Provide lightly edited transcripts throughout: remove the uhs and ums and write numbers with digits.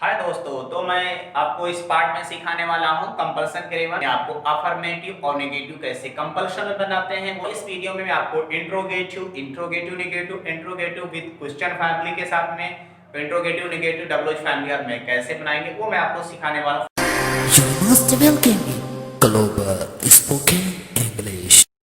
हाय दोस्तों, तो मैं आपको इस पार्ट में सिखाने वाला हूं कंपल्सन ग्रामर। मैं आपको अफर्मेटिव और नेगेटिव कैसे कंपल्सन बनाते हैं वो इस वीडियो में मैं आपको interrogative, interrogative with question family के साथ में इंट्रोगेटिव, नेगेटिव, डबल फैमिली और में कैसे बनाएंगे वो मैं आपको सिखाने वाला हूं।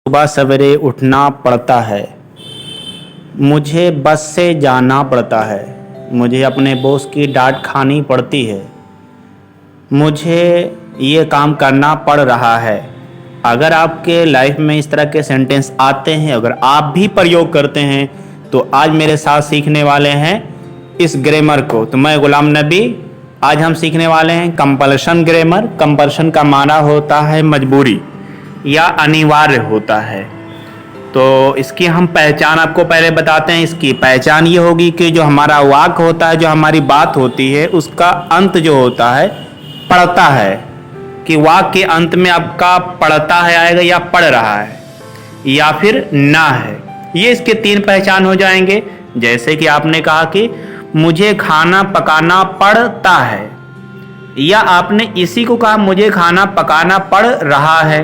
सुबह सवेरे उठना पड़ता है, मुझे बस से जाना पड़ता है, मुझे अपने बॉस की डांट खानी पड़ती है, मुझे ये काम करना पड़ रहा है। अगर आपके लाइफ में इस तरह के सेंटेंस आते हैं, अगर आप भी प्रयोग करते हैं तो आज मेरे साथ सीखने वाले हैं इस ग्रामर को। तो मैं गुलाम नबी, आज हम सीखने वाले हैं कंपल्सन ग्रामर। कंपल्सन का माना होता है मजबूरी या अनिवार्य होता है। तो इसकी हम पहचान आपको पहले बताते हैं। इसकी पहचान ये होगी कि जो हमारा वाक्य होता है, जो हमारी बात होती है, उसका अंत जो होता है पढ़ता है, कि वाक्य के अंत में आपका पढ़ता है आएगा या पढ़ रहा है या फिर ना है। ये इसके तीन पहचान हो जाएंगे। जैसे कि आपने कहा कि मुझे खाना पकाना पड़ता है, या आपने इसी को कहा मुझे खाना पकाना पड़ रहा है,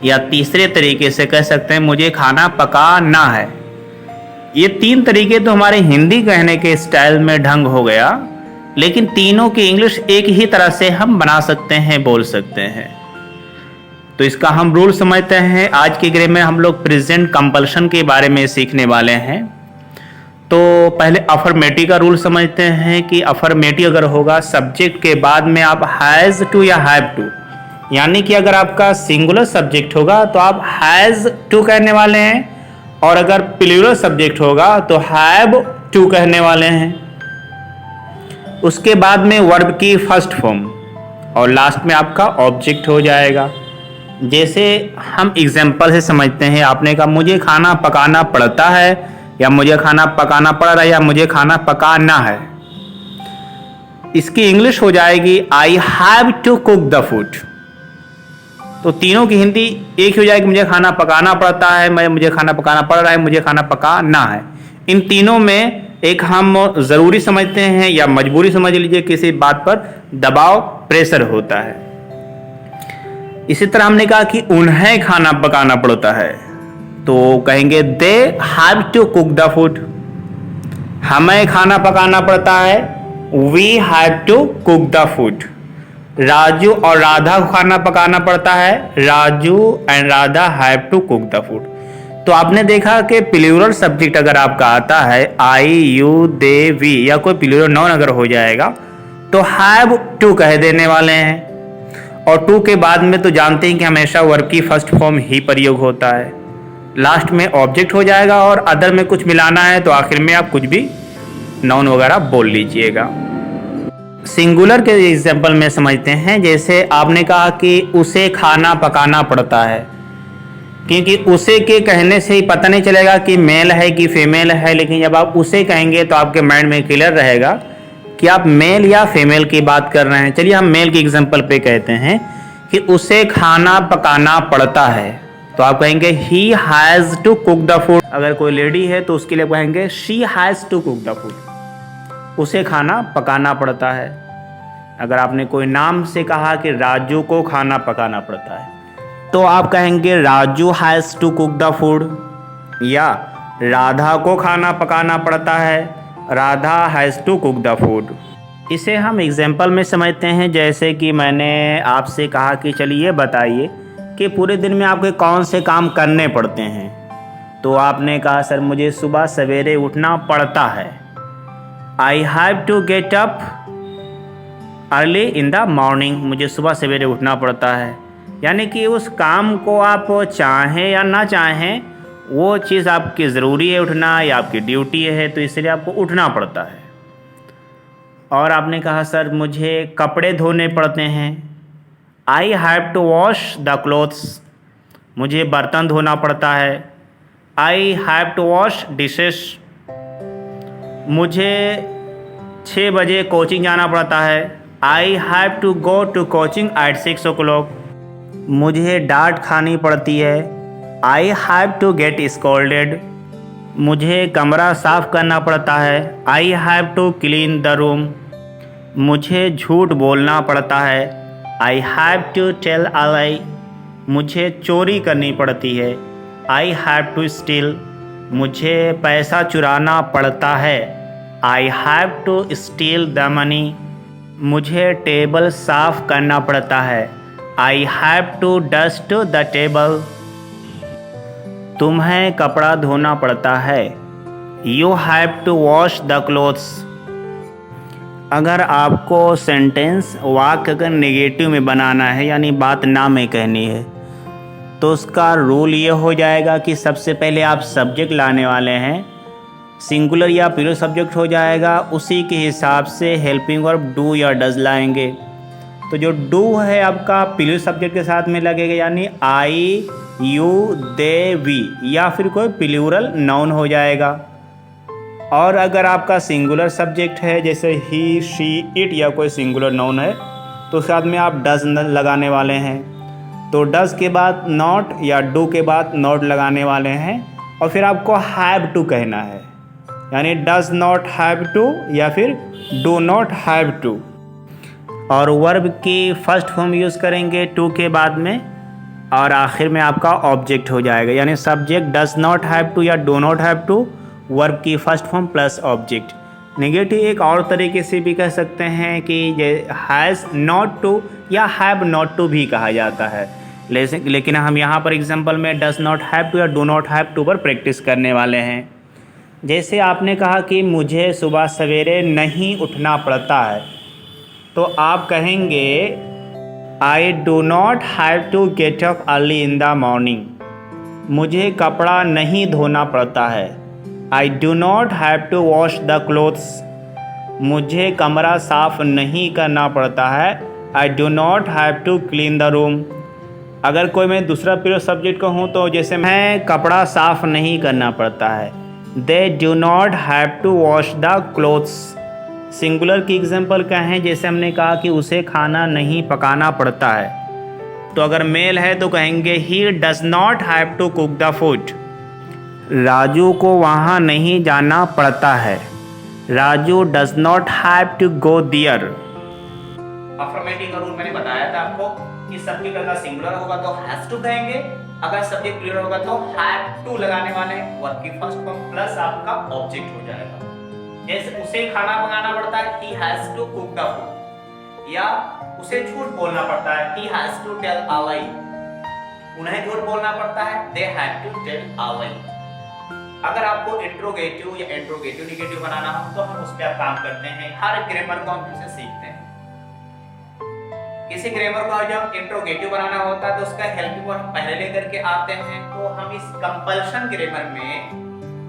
या तीसरे तरीके से कह सकते हैं मुझे खाना पकाना है। ये तीन तरीके तो हमारे हिंदी कहने के स्टाइल में ढंग हो गया, लेकिन तीनों की इंग्लिश एक ही तरह से हम बना सकते हैं, बोल सकते हैं। तो इसका हम रूल समझते हैं। आज के ग्रामर में हम लोग प्रेजेंट कंपल्सन के बारे में सीखने वाले हैं। तो पहले अफर्मेटिव का रूल समझते हैं कि अफर्मेटिव अगर होगा सब्जेक्ट के बाद में आप हैज़ टू या हैव टू, यानी कि अगर आपका सिंगुलर सब्जेक्ट होगा तो आप हैज़ टू कहने वाले हैं, और अगर प्लूरल सब्जेक्ट होगा तो हैव टू कहने वाले हैं। उसके बाद में वर्ब की फर्स्ट फॉर्म और लास्ट में आपका ऑब्जेक्ट हो जाएगा। जैसे हम एग्जाम्पल से समझते हैं, आपने कहा मुझे खाना पकाना पड़ता है, या मुझे खाना पकाना पड़ रहा है, या मुझे खाना पकाना है। इसकी इंग्लिश हो जाएगी I have to cook the food. तो तीनों की हिंदी एक ही हो जाएगी, मुझे खाना पकाना पड़ता है, मुझे खाना पकाना पड़ रहा है, मुझे खाना पकाना है। इन तीनों में एक हम ज़रूरी समझते हैं या मजबूरी समझ लीजिए, किसी बात पर दबाव प्रेशर होता है। इसी तरह हमने कहा कि उन्हें खाना पकाना पड़ता है, तो कहेंगे they have to cook the food. हमें खाना पकाना पड़ता है, we have to cook the food. Raju और राधा को खाना पकाना पड़ता है, Raju and Radha have to cook the food. तो आपने देखा कि प्लूरल सब्जेक्ट अगर आपका आता है आई, यू, दे, वी, या कोई प्लूरल नाउन अगर हो जाएगा तो हैव टू कह देने वाले हैं। और टू के बाद में तो जानते हैं कि हमेशा वर्ब की फर्स्ट फॉर्म ही प्रयोग होता है। लास्ट में ऑब्जेक्ट हो जाएगा, और अदर में कुछ मिलाना है तो आखिर में आप कुछ भी नाउन वगैरह बोल लीजिएगा। सिंगुलर के एग्जाम्पल में समझते हैं। जैसे आपने कहा कि उसे खाना पकाना पड़ता है, क्योंकि उसे के कहने से ही पता नहीं चलेगा कि मेल है कि फीमेल है, लेकिन जब आप उसे कहेंगे तो आपके माइंड में क्लियर रहेगा कि आप मेल या फीमेल की बात कर रहे हैं। चलिए हम मेल के एग्जाम्पल पे कहते हैं कि उसे खाना पकाना पड़ता है, तो आप कहेंगे he has to cook the food. अगर कोई लेडी है तो उसके लिए कहेंगे she has to cook the food, उसे खाना पकाना पड़ता है। अगर आपने कोई नाम से कहा कि राजू को खाना पकाना पड़ता है, तो आप कहेंगे Raju has to cook the food, या राधा को खाना पकाना पड़ता है, Radha has to cook the food. इसे हम एग्जाम्पल में समझते हैं। जैसे कि मैंने आपसे कहा कि चलिए बताइए कि पूरे दिन में आपके कौन से काम करने पड़ते हैं, तो आपने कहा सर मुझे सुबह सवेरे उठना पड़ता है, I have to get up early in the morning, मुझे सुबह सवेरे उठना पड़ता है। यानी कि उस काम को आप चाहें या ना चाहें, वो चीज़ आपकी ज़रूरी है उठना, या आपकी ड्यूटी है, तो इसलिए आपको उठना पड़ता है। और आपने कहा सर मुझे कपड़े धोने पड़ते हैं, I have to wash the clothes, मुझे बर्तन धोना पड़ता है, I have to wash dishes. मुझे 6 बजे कोचिंग जाना पड़ता है, I have to go to coaching at 6 o'clock। मुझे डांट खानी पड़ती है, I have to get scolded. मुझे कमरा साफ करना पड़ता है, I have to clean the room. मुझे झूठ बोलना पड़ता है। I have to tell a lie. मुझे चोरी करनी पड़ती है। I have to steal. मुझे पैसा चुराना पड़ता है। I have to steal the money. मुझे टेबल साफ़ करना पड़ता है। I have to dust the table. तुम्हें कपड़ा धोना पड़ता है। You have to wash the clothes. अगर आपको सेंटेंस वाक्य अगर नेगेटिव में बनाना है यानी बात ना में कहनी है तो उसका रूल ये हो जाएगा कि सबसे पहले आप सब्जेक्ट लाने वाले हैं, सिंगुलर या प्लूरल सब्जेक्ट हो जाएगा, उसी के हिसाब से हेल्पिंग वर्ब डू या डज लाएंगे। तो जो डू है आपका प्लूरल सब्जेक्ट के साथ में लगेगा यानी आई यू दे वी या फिर कोई प्लूरल नाउन हो जाएगा। और अगर आपका सिंगुलर सब्जेक्ट है जैसे ही शी इट या कोई सिंगुलर नाउन है तो साथ में आप डज लगाने वाले हैं। तो डज के बाद नॉट या डू के बाद नॉट लगाने वाले हैं और फिर आपको हैव टू कहना है यानी डज नॉट हैव टू या फिर डू नॉट हैव टू। और वर्ब की फर्स्ट फॉर्म यूज़ करेंगे टू के बाद में और आखिर में आपका ऑब्जेक्ट हो जाएगा यानी subject does not have to या do not have to, verb की first form plus object. Negative एक और तरीके से भी कह सकते हैं कि हैज़ नॉट टू या हैव नॉट टू भी कहा जाता है, लेकिन हम यहाँ पर एग्जांपल में डज नॉट हैव टू या डू नॉट हैव टू पर प्रैक्टिस करने वाले हैं। जैसे आपने कहा कि मुझे सुबह सवेरे नहीं उठना पड़ता है तो आप कहेंगे I do not have to get up early in the morning. मुझे कपड़ा नहीं धोना पड़ता है। I do not have to wash the clothes. मुझे कमरा साफ़ नहीं करना पड़ता है। I do not have to clean the room. अगर कोई मैं दूसरा प्लूरल सब्जेक्ट कहूँ तो जैसे मैं कपड़ा साफ़ नहीं करना पड़ता है। They do not have to wash the clothes. Singular की एग्जांपल कहें जैसे हमने कहा कि उसे खाना नहीं पकाना पड़ता है तो अगर मेल है तो कहेंगे he does not have to cook the food. Raju को वहाँ नहीं जाना पड़ता है। Raju does not have to go there. Affirmative का रूल मैंने बताया था आपको कि सब्जेक्ट अगर सिंगुलर होगा तो हैज टू कहेंगे, अगर सब्जेक्ट प्लूरल होगा तो हैव टू लगाने वाले वर्ब की फर्स्ट फॉर्म प्लस आपका ऑब्जेक्ट हो जाएगा। जैसे उसे खाना पकाना पड़ता है he has to cook the food, या उसे झूठ बोलना पड़ता है he has to tell a lie. उन्हें झूठ बोलना पड़ता है they have to tell a lie. अगर आपको इंट्रोगेटिव या इंट्रोगेटिव नेगेटिव बनाना हो तो हम उस पर काम करते हैं। हर ग्रामर को हम फिर से सीखते हैं। किसी ग्रामर को जब इंट्रोगेटिव बनाना होता है तो उसका हेल्पिंग वर्ब पहले लेकर के आते हैं। तो हम इस कंपल्शन ग्रामर में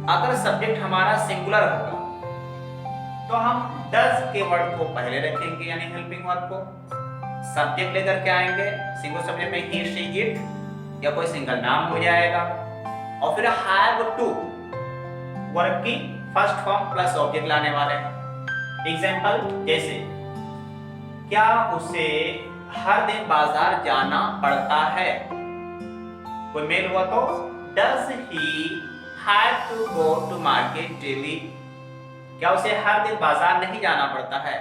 अगर सब्जेक्ट हमारा सिंगुलर होगा तो हम डज के वर्ड को पहले रखेंगे यानी हेल्पिंग वर्ब को, सब्जेक्ट लेकर के आएंगे। सिंगल सब्जेक्ट में ही शी इट या कोई सिंगल नाम हो जाएगा और फिर हैव टू वर्ब की फर्स्ट फॉर्म प्लस ऑब्जेक्ट लाने वाले हैं। एग्जांपल जैसे क्या उसे हर दिन बाजार जाना पड़ता है। कोई मेल हुआ तो does he have to go to market daily. क्या उसे हर दिन बाजार नहीं जाना पड़ता है।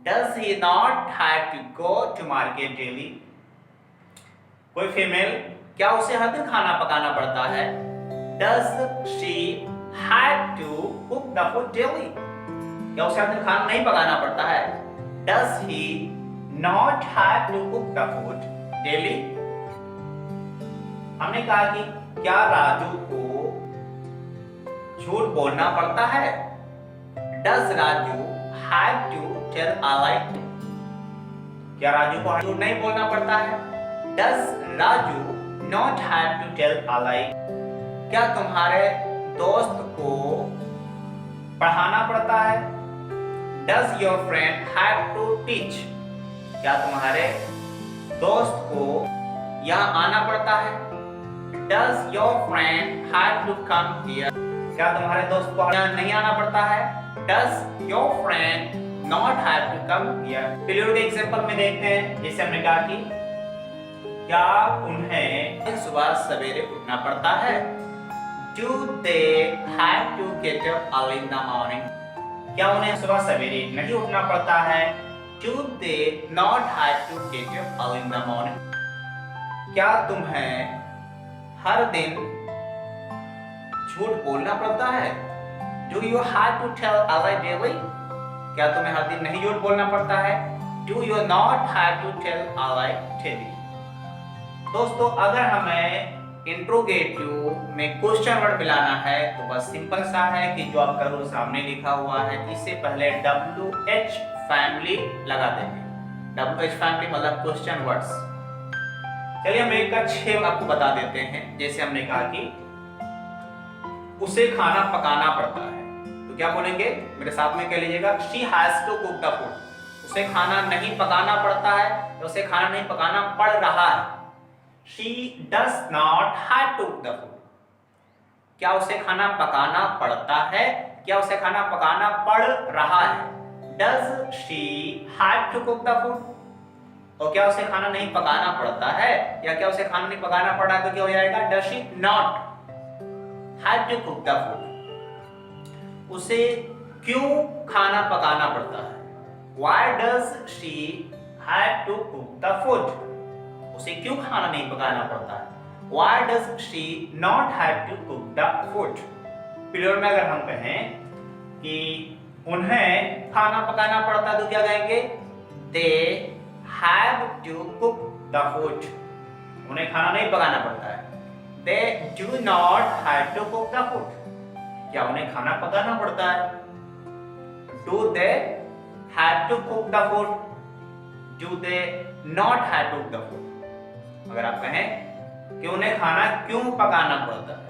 Does he not have to go to market daily. कोई फीमेल क्या उसे हर दिन खाना पकाना पड़ता है। Does she have to cook the food daily. क्या उसे हर दिन खाना नहीं पकाना पड़ता है। Does he not have to cook the food daily. हमने कहा कि क्या राजू को झूठ बोलना पड़ता है। Does Raju have to tell a lie. क्या राजू को झूठ नहीं बोलना पड़ता है। Does Raju not have to tell a lie. क्या तुम्हारे दोस्त को पढ़ाना पड़ता है। Does your friend have to teach. क्या तुम्हारे दोस्त को यहाँ आना पड़ता है। Does your friend have to come here. क्या तुम्हारे दोस्त को यहाँ नहीं आना पड़ता है। Does your friend not have to come here. Plural के एग्जांपल में देखते हैं जैसे हमने कहा कि क्या उन्हें सुबह सवेरे उठना पड़ता है। Do they have to get up early in the morning? क्या उन्हें सुबह सवेरे नहीं उठना पड़ता है? Do they not have to get up early in the morning? क्या तुम्हें हर दिन झूठ बोलना पड़ता है? Do you have to tell a lie daily? क्या तुम्हें हर दिन नहीं झूठ बोलना पड़ता है? Do you not have to tell a lie daily? दोस्तों, अगर हमें इंट्रोगेटिव में क्वेश्चन वर्ड मिलाना है तो बस सिंपल सा है कि जो आपका रूल सामने लिखा हुआ है इससे पहले WH फैमिली लगा देंगे। WH फैमिली मतलब क्वेश्चन वर्ड्स। चलिए हम एक का 6 आपको बता देते हैं। जैसे हमने कहा कि उसे खाना पकाना पड़ता है, तो क्या बोलेंगे? मेरे साथ में कह लीजिएगा, she has to cook the food. उसे खाना नहीं पकाना पड़ता है, तो उसे खाना नहीं पकाना पड़ रहा है। She does not have to cook the food. क्या उसे खाना पकाना पड़ता है? क्या उसे खाना पकाना पड़ रहा है? Does she have to cook the food? और क्या उसे खाना नहीं पकाना पड़ता है या क्या उसे खाना नहीं पकाना पड़ रहा है तो क्या हो जाएगा? Does she not have to cook the food? उसे क्यों खाना पकाना पड़ता है? Why does she have to cook the food? उसे क्यों खाना नहीं पकाना पड़ता है? Why does she not have to cook the food? Plural में अगर हम कहें कि उन्हें खाना पकाना पड़ता है तो क्या कहेंगे? They have to cook the food. उन्हें खाना नहीं पकाना पड़ता है। They do not have to cook the food. क्या उन्हें खाना पकाना पड़ता है? Do they have to cook the food? Do they not have to cook the food? अगर आप कहें कि उन्हें खाना क्यों पकाना पड़ता है?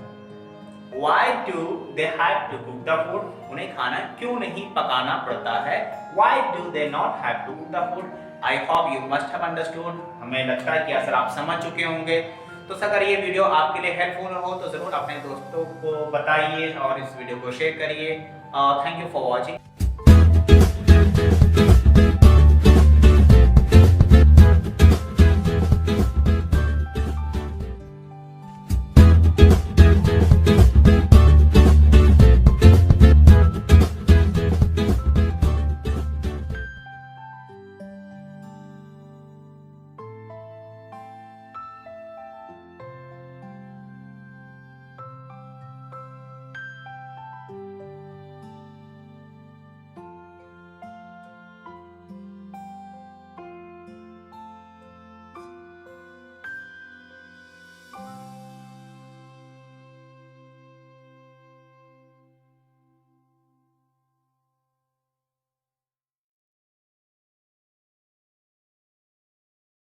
Why do they have to cook the food? उन्हें खाना क्यों नहीं पकाना पड़ता है? Why do they not have to cook the food? I hope you must have understood. हमें लगता है कि असर आप समझ चुके होंगे। तो अगर ये वीडियो आपके लिए हेल्पफुल हो तो जरूर अपने दोस्तों को बताइए और इस वीडियो को शेयर करिए। Thank you for watching.